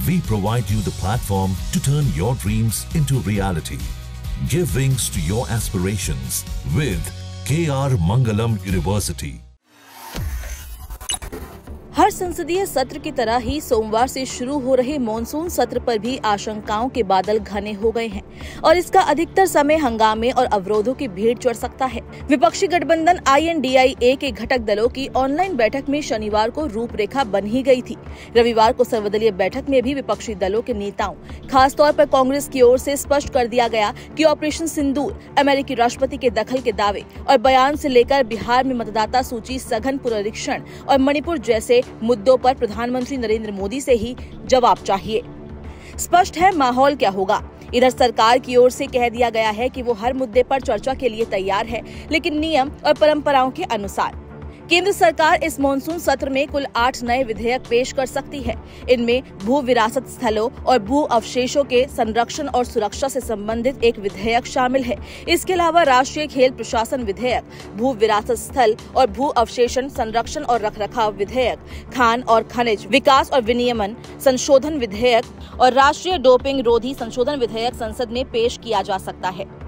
We provide you the platform to turn your dreams into reality. Give wings to your aspirations with KR Mangalam University. हर संसदीय सत्र की तरह ही सोमवार से शुरू हो रहे मॉनसून सत्र पर भी आशंकाओं के बादल घने हो गए हैं और इसका अधिकतर समय हंगामे और अवरोधों की भीड़ चढ़ सकता है। विपक्षी गठबंधन INDIA के घटक दलों की ऑनलाइन बैठक में शनिवार को रूपरेखा बन ही गई थी। रविवार को सर्वदलीय बैठक में भी विपक्षी दलों के नेताओं, खासतौर पर कांग्रेस की ओर से स्पष्ट कर दिया गया कि ऑपरेशन सिंदूर, अमेरिकी राष्ट्रपति के दखल के दावे और बयान से लेकर बिहार में मतदाता सूची सघन पुनरीक्षण और मणिपुर जैसे मुद्दों पर प्रधानमंत्री नरेंद्र मोदी से ही जवाब चाहिए। स्पष्ट है माहौल क्या होगा। इधर सरकार की ओर से कह दिया गया है कि वो हर मुद्दे पर चर्चा के लिए तैयार है, लेकिन नियम और परंपराओं के अनुसार। केंद्र सरकार इस मॉनसून सत्र में कुल 8 नए विधेयक पेश कर सकती है। इनमें भू विरासत स्थलों और भू अवशेषों के संरक्षण और सुरक्षा से संबंधित एक विधेयक शामिल है। इसके अलावा राष्ट्रीय खेल प्रशासन विधेयक, भू विरासत स्थल और भू अवशेषण संरक्षण और रखरखाव विधेयक, खान और खनिज विकास और विनियमन संशोधन विधेयक और राष्ट्रीय डोपिंग रोधी संशोधन विधेयक संसद में पेश किया जा सकता है।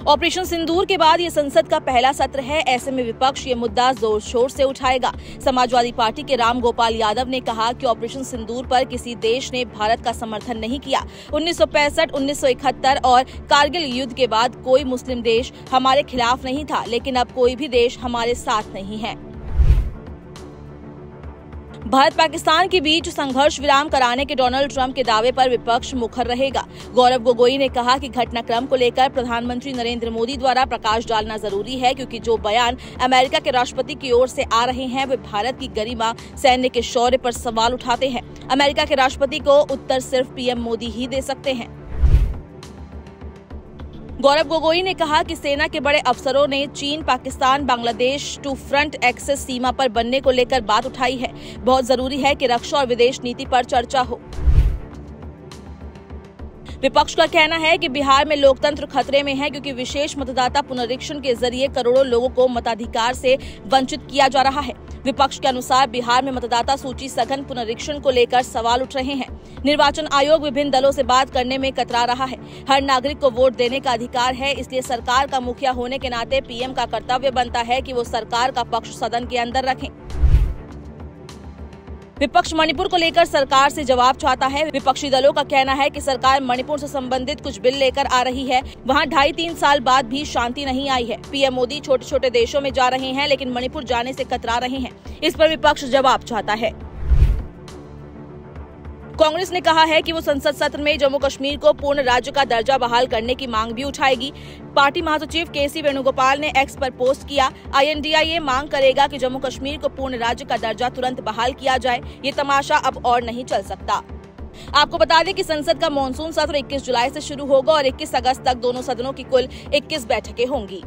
ऑपरेशन सिंदूर के बाद ये संसद का पहला सत्र है। ऐसे में विपक्ष ये मुद्दा जोर शोर से उठाएगा। समाजवादी पार्टी के राम गोपाल यादव ने कहा कि ऑपरेशन सिंदूर पर किसी देश ने भारत का समर्थन नहीं किया। 1965, 1971 और कारगिल युद्ध के बाद कोई मुस्लिम देश हमारे खिलाफ नहीं था, लेकिन अब कोई भी देश हमारे साथ नहीं है। भारत पाकिस्तान के बीच संघर्ष विराम कराने के डोनाल्ड ट्रंप के दावे पर विपक्ष मुखर रहेगा। गौरव गोगोई ने कहा कि घटनाक्रम को लेकर प्रधानमंत्री नरेंद्र मोदी द्वारा प्रकाश डालना जरूरी है, क्योंकि जो बयान अमेरिका के राष्ट्रपति की ओर से आ रहे हैं वे भारत की गरिमा, सैन्य के शौर्य पर सवाल उठाते हैं। अमेरिका के राष्ट्रपति को उत्तर सिर्फ PM मोदी ही दे सकते हैं। गौरव गोगोई ने कहा कि सेना के बड़े अफसरों ने चीन, Pakistan, Bangladesh two front access सीमा पर बनने को लेकर बात उठाई है। बहुत जरूरी है कि रक्षा और विदेश नीति पर चर्चा हो। विपक्ष का कहना है कि बिहार में लोकतंत्र खतरे में है, क्योंकि विशेष मतदाता पुनरीक्षण के जरिए करोड़ों लोगों को मताधिकार से वंचित किया जा रहा है। विपक्ष के अनुसार बिहार में मतदाता सूची सघन पुनरीक्षण को लेकर सवाल उठ रहे हैं। निर्वाचन आयोग विभिन्न दलों से बात करने में कतरा रहा है। हर नागरिक को वोट देने का अधिकार है, इसलिए सरकार का मुखिया होने के नाते PM का कर्तव्य बनता है कि वो सरकार का पक्ष सदन के अंदर रखें। विपक्ष मणिपुर को लेकर सरकार से जवाब चाहता है। विपक्षी दलों का कहना है कि सरकार मणिपुर से संबंधित कुछ बिल लेकर आ रही है। वहां 2.5-3 साल बाद भी शांति नहीं आई है। PM मोदी छोटे छोटे देशों में जा रहे हैं, लेकिन मणिपुर जाने से कतरा रहे हैं। इस पर विपक्ष जवाब चाहता है। कांग्रेस ने कहा है कि वो संसद सत्र में जम्मू कश्मीर को पूर्ण राज्य का दर्जा बहाल करने की मांग भी उठाएगी। पार्टी महासचिव KC वेणुगोपाल ने X पर पोस्ट किया, INDIA मांग करेगा कि जम्मू कश्मीर को पूर्ण राज्य का दर्जा तुरंत बहाल किया जाए। ये तमाशा अब और नहीं चल सकता। आपको बता दें कि संसद का मॉनसून सत्र 21 जुलाई से शुरू होगा और 21 अगस्त तक दोनों सदनों की कुल 21 बैठकें होंगी।